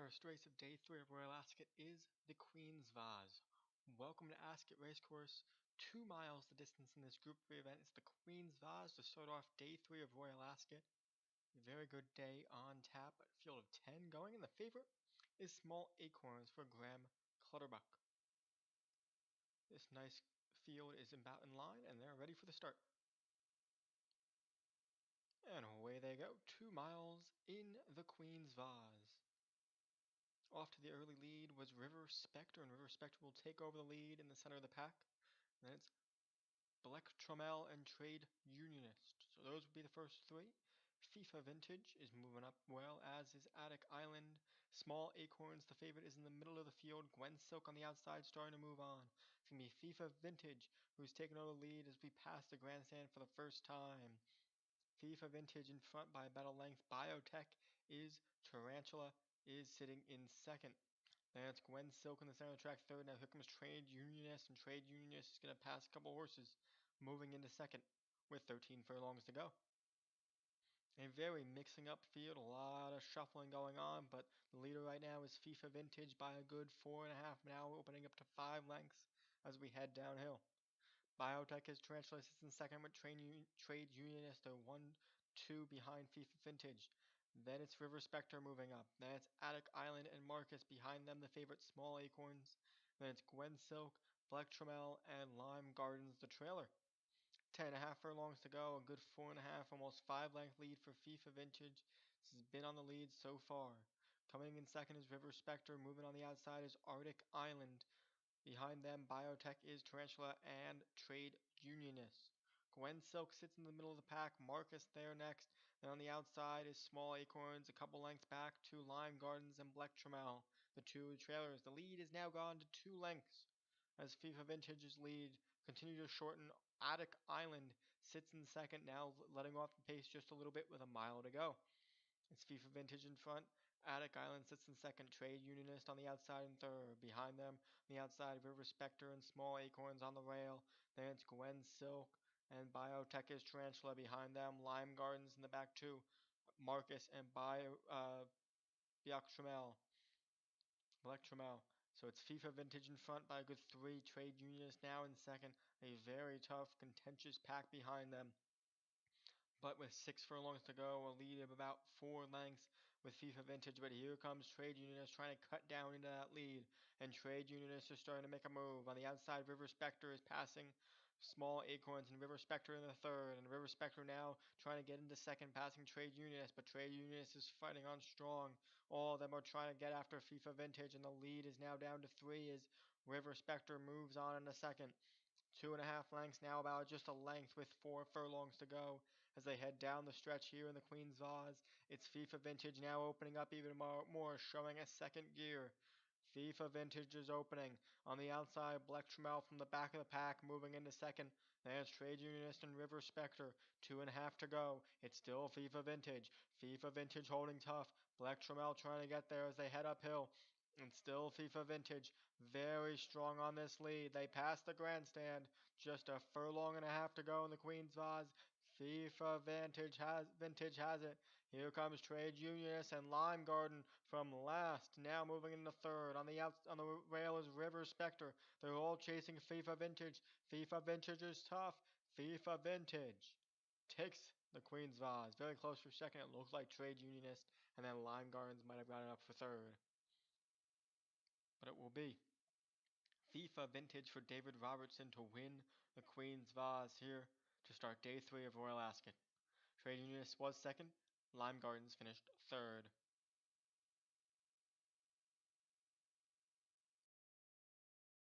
First race of day 3 of Royal Ascot is the Queen's Vase. Welcome to Ascot Racecourse. 2 miles the distance in this Group 3 event. It's the Queen's Vase to start off day 3 of Royal Ascot. Very good day on tap, a field of 10 going, and the favorite is Small Acorns for Graham Clutterbuck. This nice field is about in line, and they're ready for the start. And away they go, 2 miles in the Queen's Vase. Off to the early lead was River Spectre, and River Spectre will take over the lead in the center of the pack. And then it's Black Tromel and Trade Unionist. So those would be the first three. FIFA Vintage is moving up well, as is Attic Island. Small Acorns, the favorite, is in the middle of the field. Gwen Silk on the outside, starting to move on. It's going to be FIFA Vintage, who's taking over the lead as we pass the grandstand for the first time. FIFA Vintage in front by about a length. Biotech is Tarantula is sitting in second. That's Gwen Silk in the center of the track third. Now here comes Trade Unionist, and Trade Unionist is going to pass a couple horses, moving into second with 13 furlongs to go. A very mixing up field, a lot of shuffling going on, but the leader right now is FIFA Vintage by a good 4.5, now opening up to 5 lengths as we head downhill. Biotech is Tarantula sits in second with Trade Unionist. They're 1-2 behind FIFA Vintage. Then it's River Spectre moving up. Then it's Attic Island and Marcus behind them, the favorite Small Acorns. Then it's Gwen Silk, Black Tromel, and Lime Gardens, the trailer. 10.5 furlongs to go, a good 4.5, almost 5 length lead for FIFA Vintage. This has been on the lead so far. Coming in second is River Spectre. Moving on the outside is Arctic Island. Behind them, Biotech is Tarantula and Trade Unionist. Gwen Silk sits in the middle of the pack. Marcus there next. Then on the outside is Small Acorns, a couple lengths back to Lime Gardens and Black Tromel, the two trailers. The lead is now gone to 2 lengths as FIFA Vintage's lead continues to shorten. Attic Island sits in second, now letting off the pace just a little bit with a mile to go. It's FIFA Vintage in front. Attic Island sits in second. Trade Unionist on the outside in third. Behind them, on the outside, River Spectre and Small Acorns on the rail. Then it's Gwen Silk and Biotech is Tarantula behind them. Lime Gardens in the back too. Marcus and Black Tromel. So it's FIFA Vintage in front by a good 3. Trade Unionist now in second. A very tough, contentious pack behind them. But with 6 furlongs to go, a lead of about 4 lengths with FIFA Vintage. But here comes Trade Unionist trying to cut down into that lead. And Trade Unionist is starting to make a move. On the outside, River Spectre is passing Small Acorns and River Spectre in the third. And River Spectre now trying to get into second, passing Trade Unionist. But Trade Unionist is fighting on strong. All of them are trying to get after FIFA Vintage. And the lead is now down to 3 as River Spectre moves on into second. 2.5 lengths now, about just a length with 4 furlongs to go as they head down the stretch here in the Queen's Vase. It's FIFA Vintage now opening up even more, showing a second gear. FIFA Vintage is opening. On the outside, Black Tromel from the back of the pack moving into second. There's Trade Unionist and River Spectre. 2.5 to go. It's still FIFA Vintage. FIFA Vintage holding tough. Black Tromel trying to get there as they head uphill. And still FIFA Vintage, very strong on this lead. They pass the grandstand. Just a furlong and a half to go in the Queen's Vase. FIFA Vintage has it. Here comes Trade Unionist and Lime Garden from last. Now moving into third. On the rail is River Spectre. They're all chasing FIFA Vintage. FIFA Vintage is tough. FIFA Vintage takes the Queen's Vase. Very close for second. It looks like Trade Unionist, and then Lime Gardens might have got it up for third. But it will be FIFA Vintage for David Robertson to win the Queen's Vase here to start day 3 of Royal Ascot. Trade Unionist was second. Lime Gardens finished third.